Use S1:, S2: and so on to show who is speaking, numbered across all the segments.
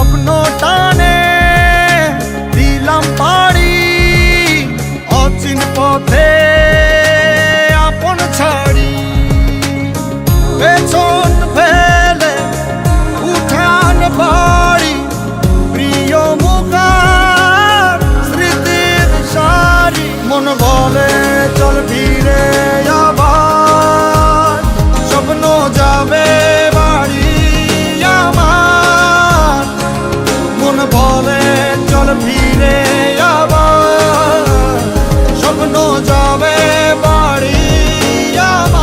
S1: স্বপ্ন টানে দিলাম পাড়ি, অচিন পথে আপন ছাড়ি। পেছন ফেলে উঠান বাড়ি, প্রিয় মুখার স্মৃতির সারি। মন বলে চল ফিরে আবার, স্বপ্ন যাবে বাড়ি আমার। মন বলে চল ফিরে আবার, স্বপ্ন যাবে বাড়ি আমার।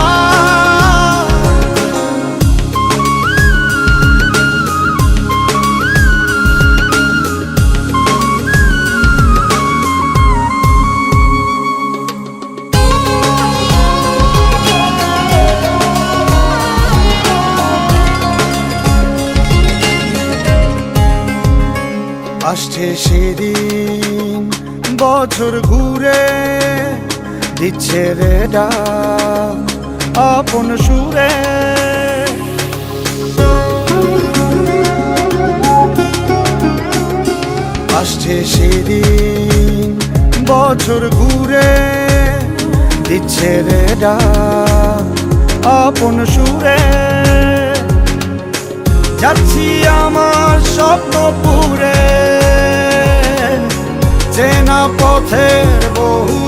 S1: আসছে সেদিন বছর ঘুরে, দিচ্ছে রে ডাক আপন সুরে। আসছে সেদিন বছর ঘুরে, দিচ্ছে রে ডাক আপন সুরে। যাচ্ছি আমার স্বপ্নপুরে, চেনা পথের বহু